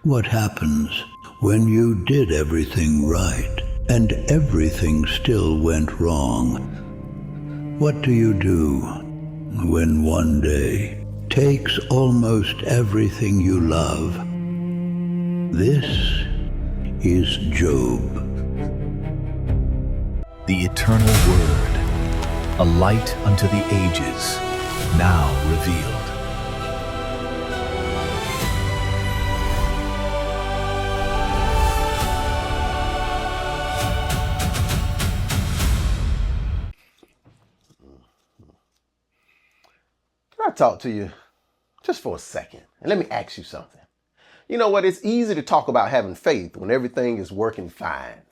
What happens when you did everything right and everything still went wrong? What do you do when one day takes almost everything you love? This is Job. The eternal word, a light unto the ages, now revealed. Can I talk to you just for a second? And let me ask you something. You know what? It's easy to talk about having faith when everything is working fine.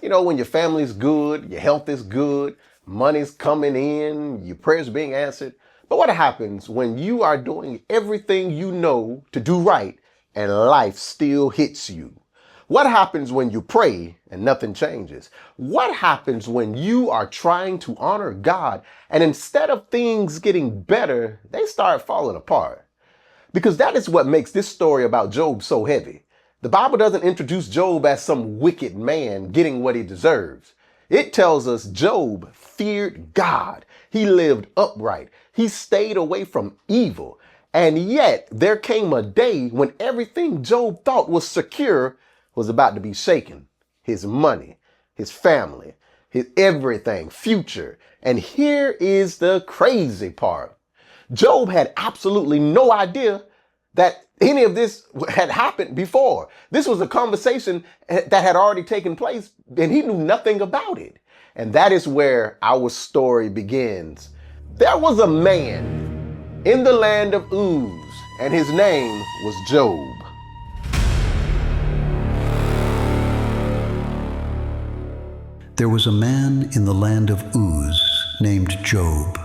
You know, when your family's good, your health is good, money's coming in, your prayers being answered. But what happens when you are doing everything you know to do right and life still hits you? What happens when you pray and nothing changes? What happens when you are trying to honor God and instead of things getting better, they start falling apart? Because that is what makes this story about Job so heavy. The Bible doesn't introduce Job as some wicked man getting what he deserves. It tells us Job feared God. He lived upright. He stayed away from evil. And yet there came a day when everything Job thought was secure was about to be shaken. His money, his family, his everything, future. And here is the crazy part. Job had absolutely no idea that any of this had happened before. This was a conversation that had already taken place and he knew nothing about it. And that is where our story begins. There was a man in the land of Uz and his name was Job. There was a man in the land of Uz named Job.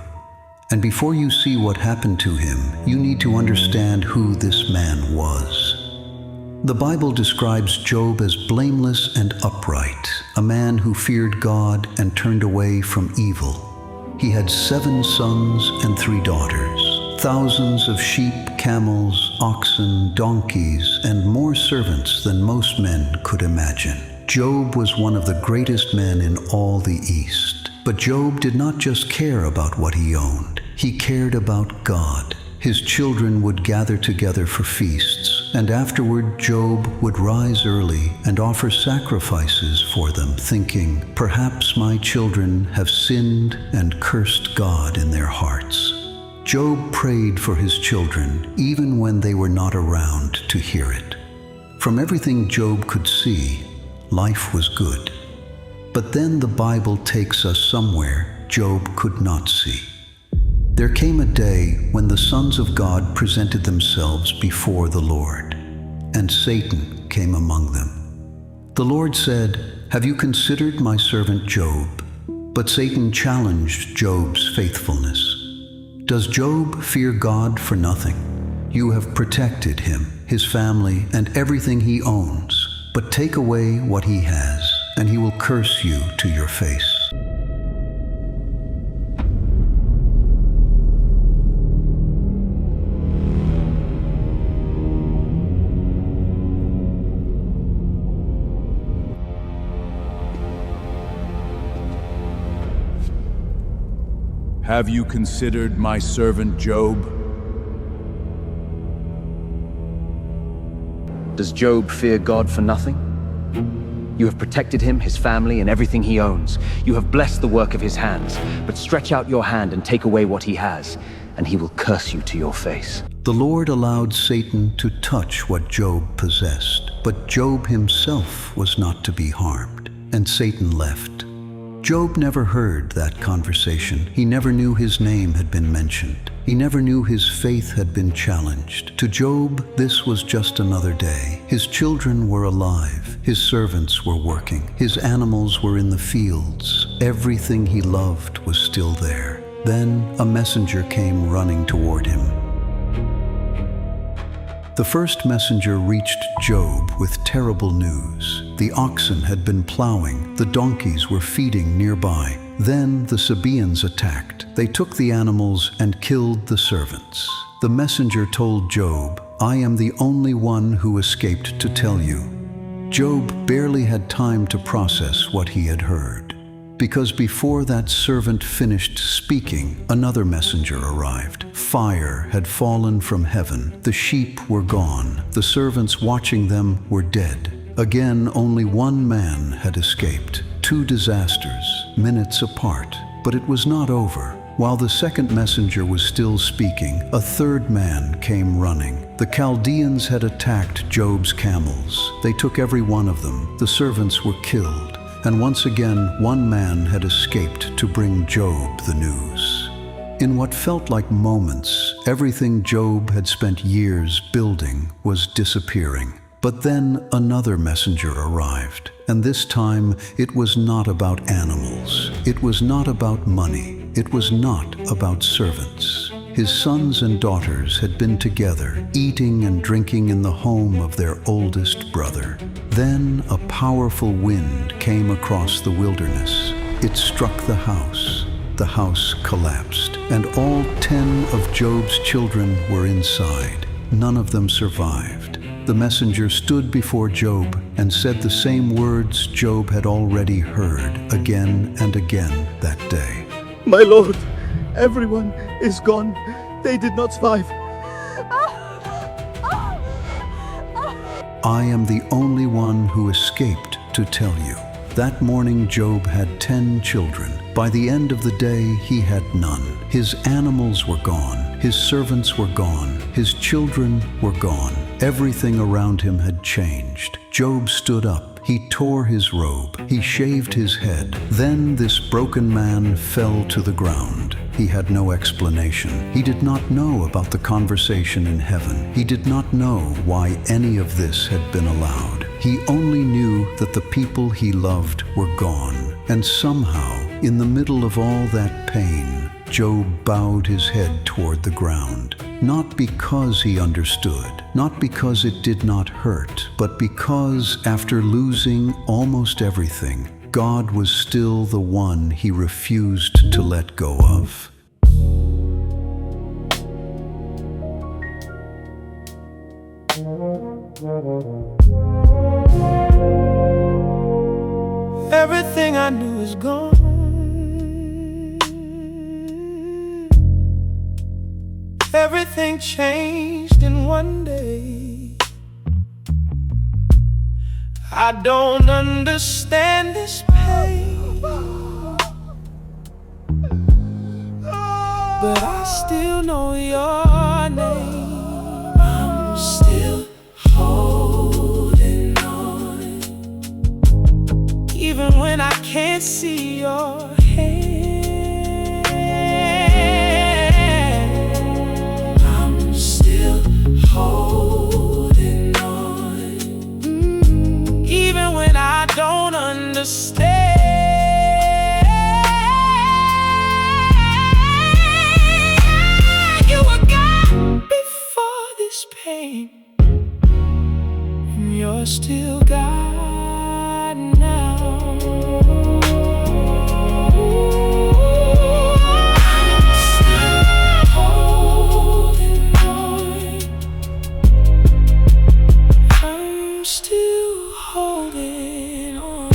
And before you see what happened to him, you need to understand who this man was. The Bible describes Job as blameless and upright, a man who feared God and turned away from evil. He had 7 sons and 3 daughters, thousands of sheep, camels, oxen, donkeys, and more servants than most men could imagine. Job was one of the greatest men in all the East. But Job did not just care about what he owned. He cared about God. His children would gather together for feasts, and afterward Job would rise early and offer sacrifices for them, thinking, "Perhaps my children have sinned and cursed God in their hearts." Job prayed for his children even when they were not around to hear it. From everything Job could see, life was good. But then the Bible takes us somewhere Job could not see. There came a day when the sons of God presented themselves before the Lord, and Satan came among them. The Lord said, "Have you considered my servant Job?" But Satan challenged Job's faithfulness. Does Job fear God for nothing? You have protected him, his family, and everything he owns. But take away what he has, and he will curse you to your face. Have you considered my servant Job? Does Job fear God for nothing? You have protected him, his family, and everything he owns. You have blessed the work of his hands. But stretch out your hand and take away what he has, and he will curse you to your face. The Lord allowed Satan to touch what Job possessed, but Job himself was not to be harmed, and Satan left. Job never heard that conversation. He never knew his name had been mentioned. He never knew his faith had been challenged. To Job, this was just another day. His children were alive. His servants were working. His animals were in the fields. Everything he loved was still there. Then a messenger came running toward him. The first messenger reached Job with terrible news. The oxen had been plowing, the donkeys were feeding nearby. Then the Sabaeans attacked. They took the animals and killed the servants. The messenger told Job, I am the only one who escaped to tell you. Job barely had time to process what he had heard, because before that servant finished speaking, another messenger arrived. Fire had fallen from heaven. The sheep were gone. The servants watching them were dead. Again, only one man had escaped. Two disasters, minutes apart. But it was not over. While the second messenger was still speaking, a third man came running. The Chaldeans had attacked Job's camels. They took every one of them. The servants were killed. And once again, one man had escaped to bring Job the news. In what felt like moments, everything Job had spent years building was disappearing. But then another messenger arrived, and this time it was not about animals. It was not about money. It was not about servants. His sons and daughters had been together, eating and drinking in the home of their oldest brother. Then a powerful wind came across the wilderness. It struck the house. The house collapsed, and all 10 of Job's children were inside. None of them survived. The messenger stood before Job and said the same words Job had already heard again and again that day. My lord, everyone is gone. They did not survive. I am the only one who escaped to tell you. That morning Job had 10 children. By the end of the day, he had none. His animals were gone. His servants were gone. His children were gone. Everything around him had changed. Job stood up. He tore his robe. He shaved his head. Then this broken man fell to the ground. He had no explanation. He did not know about the conversation in heaven. He did not know why any of this had been allowed. He only knew that the people he loved were gone. And somehow, in the middle of all that pain, Job bowed his head toward the ground. Not because he understood, not because it did not hurt, but because after losing almost everything, God was still the one he refused to let go of. Everything I knew is gone. Everything changed in one day. I don't understand this pain, but I still know your name. I'm still holding on, even when I can't see your hand. I'm still holding on, even when I don't understand. You were God before this pain, and you're still God now. I'm still holding on.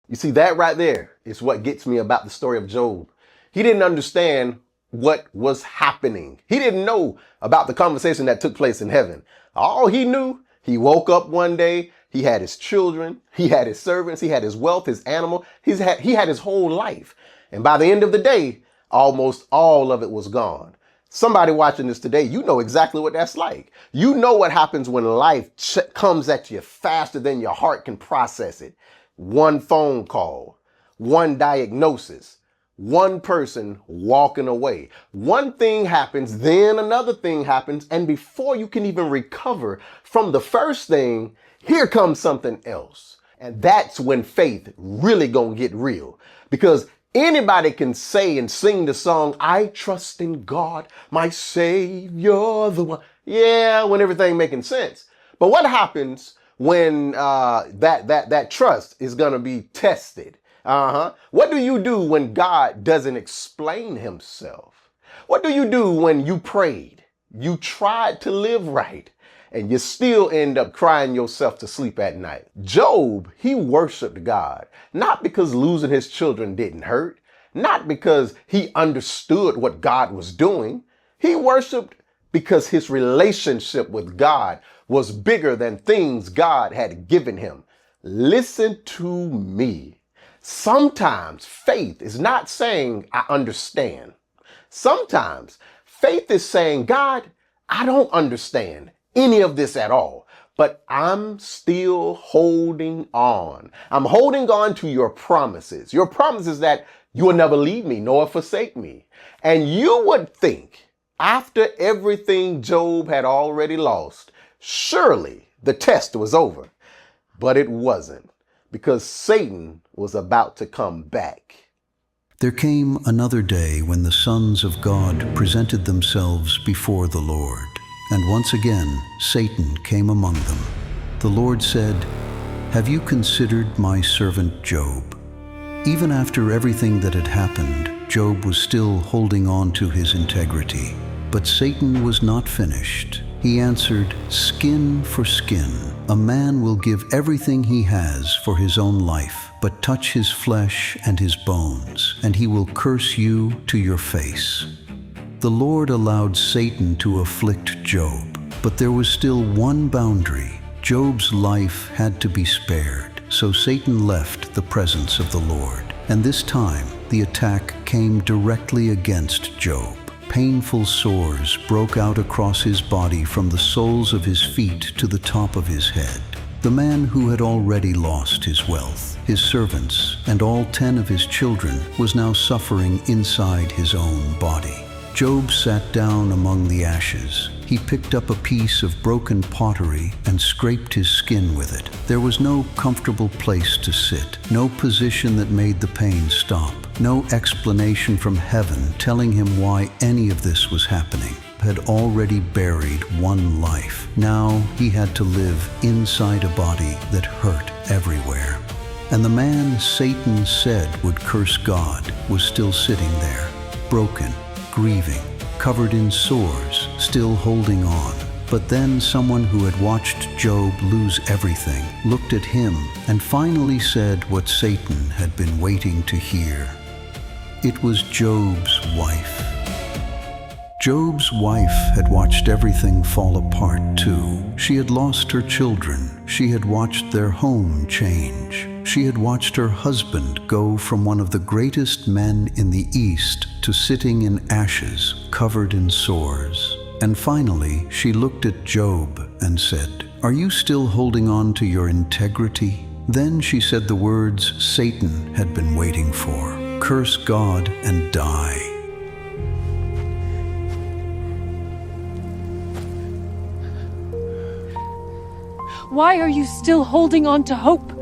You see, that right there is what gets me about the story of Job. He didn't understand what was happening. He didn't know about the conversation that took place in heaven. All he knew, he woke up one day, he had his children, he had his servants, he had his wealth, his animal, he had his whole life. And by the end of the day, almost all of it was gone. Somebody watching this today, you know exactly what that's like. You know what happens when life comes at you faster than your heart can process it. One phone call, one diagnosis, one person walking away. One thing happens, then another thing happens, and before you can even recover from the first thing, here comes something else. And that's when faith really gonna get real. Because anybody can say and sing the song, I trust in God, my Savior, the one. Yeah, when everything making sense. But what happens when that trust is going to be tested? What do you do when God doesn't explain himself? What do you do when you prayed, you tried to live right, and you still end up crying yourself to sleep at night? Job, he worshiped God, not because losing his children didn't hurt, not because he understood what God was doing. He worshiped because his relationship with God was bigger than things God had given him. Listen to me. Sometimes faith is not saying, I understand. Sometimes faith is saying, God, I don't understand any of this at all, but I'm still holding on. I'm holding on to your promises. Your promises that you will never leave me nor forsake me. And you would think after everything Job had already lost, surely the test was over. But it wasn't, because Satan was about to come back. There came another day when the sons of God presented themselves before the Lord, and once again Satan came among them. The Lord said, "Have you considered my servant Job?" Even after everything that had happened, Job was still holding on to his integrity. But Satan was not finished. He answered, "Skin for skin. A man will give everything he has for his own life, but touch his flesh and his bones, and he will curse you to your face." The Lord allowed Satan to afflict Job, but there was still one boundary. Job's life had to be spared. So Satan left the presence of the Lord, and this time the attack came directly against Job. Painful sores broke out across his body from the soles of his feet to the top of his head. The man who had already lost his wealth, his servants, and all 10 of his children was now suffering inside his own body. Job sat down among the ashes. He picked up a piece of broken pottery and scraped his skin with it. There was no comfortable place to sit, no position that made the pain stop, no explanation from heaven telling him why any of this was happening. Had already buried one life. Now he had to live inside a body that hurt everywhere. And the man Satan said would curse God was still sitting there, broken, grieving, covered in sores, still holding on. But then someone who had watched Job lose everything looked at him and finally said what Satan had been waiting to hear. It was Job's wife. Job's wife had watched everything fall apart too. She had lost her children. She had watched their home change. She had watched her husband go from one of the greatest men in the East to sitting in ashes, covered in sores. And finally, she looked at Job and said, "Are you still holding on to your integrity?" Then she said the words Satan had been waiting for, "Curse God and die." Why are you still holding on to hope?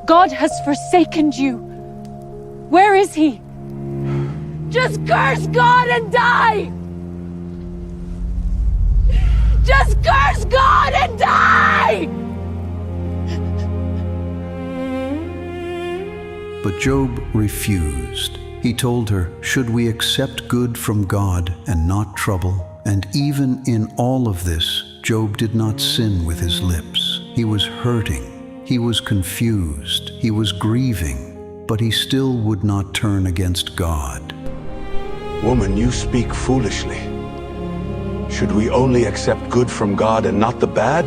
God has forsaken you. Where is he? Just curse God and die! Just curse God and die! But Job refused. He told her, "Should we accept good from God and not trouble?" And even in all of this, Job did not sin with his lips. He was hurting. He was confused. He was grieving. But he still would not turn against God. Woman, you speak foolishly. Should we only accept good from God and not the bad?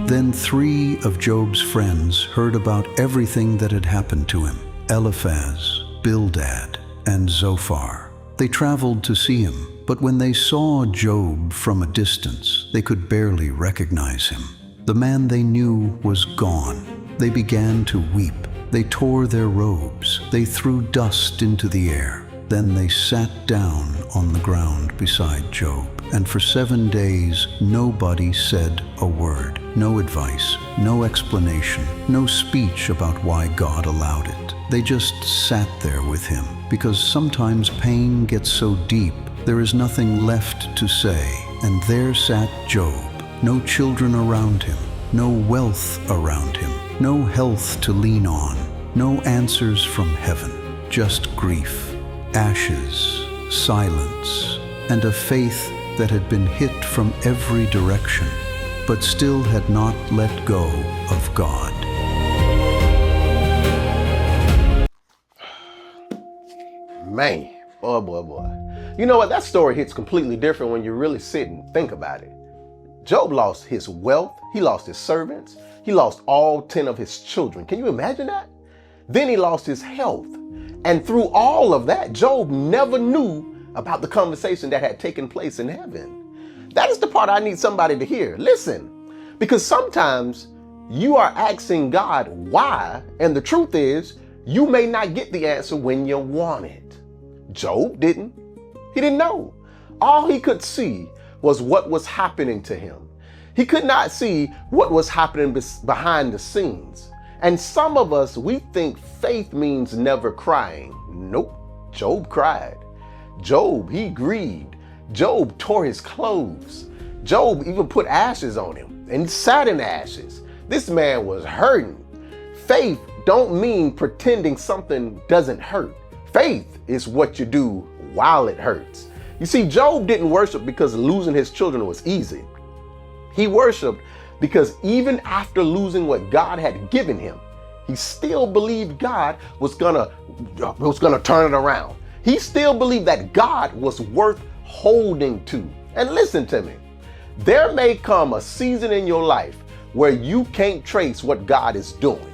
Then 3 of Job's friends heard about everything that had happened to him: Eliphaz, Bildad, and Zophar. They traveled to see him, but when they saw Job from a distance, they could barely recognize him. The man they knew was gone. They began to weep. They tore their robes. They threw dust into the air. Then they sat down on the ground beside Job. And for 7 days, nobody said a word. No advice, no explanation, no speech about why God allowed it. They just sat there with him, because sometimes pain gets so deep, there is nothing left to say. And there sat Job, no children around him, no wealth around him, no health to lean on, no answers from heaven, just grief, ashes, silence, and a faith that had been hit from every direction, but still had not let go of God. Man, boy. You know what? That story hits completely different when you really sit and think about it. Job lost his wealth, he lost his servants, he lost all 10 of his children. Can you imagine that? Then he lost his health. And through all of that, Job never knew about the conversation that had taken place in heaven. That is the part I need somebody to hear. Listen, because sometimes you are asking God why, and the truth is, you may not get the answer when you want it. Job didn't. He didn't know. All he could see was what was happening to him. He could not see what was happening behind the scenes. And some of us, we think faith means never crying. Nope. Job cried. Job, he grieved. Job tore his clothes. Job even put ashes on him and sat in ashes. This man was hurting. Faith don't mean pretending something doesn't hurt. Faith is what you do while it hurts. You see, Job didn't worship because losing his children was easy. He worshiped because even after losing what God had given him, he still believed God was gonna turn it around. He still believed that God was worth holding to. And listen to me, there may come a season in your life where you can't trace what God is doing.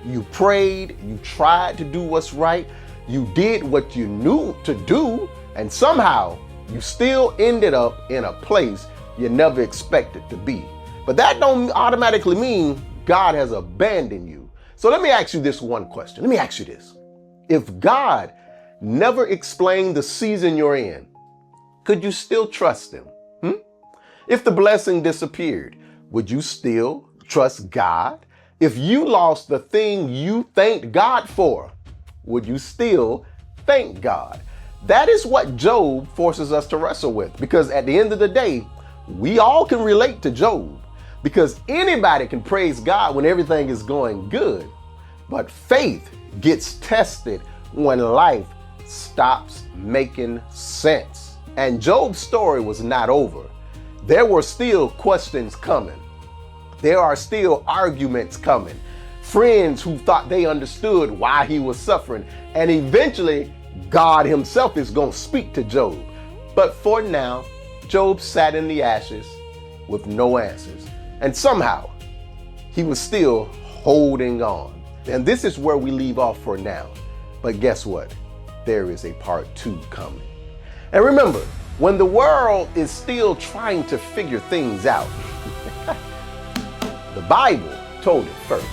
You prayed, you tried to do what's right, you did what you knew to do, and somehow you still ended up in a place you never expected to be. But that don't automatically mean God has abandoned you. So let me ask you this one question. Let me ask you this. If God never explained the season you're in, could you still trust him? If the blessing disappeared, would you still trust God? If you lost the thing you thanked God for, would you still thank God? That is what Job forces us to wrestle with, because at the end of the day, we all can relate to Job, because anybody can praise God when everything is going good. But faith gets tested when life stops making sense. And Job's story was not over. There were still questions coming. There are still arguments coming. Friends who thought they understood why he was suffering. And eventually, God himself is going to speak to Job. But for now, Job sat in the ashes with no answers. And somehow, he was still holding on. And this is where we leave off for now. But guess what? There is a part 2 coming. And remember, when the world is still trying to figure things out, the Bible told it first.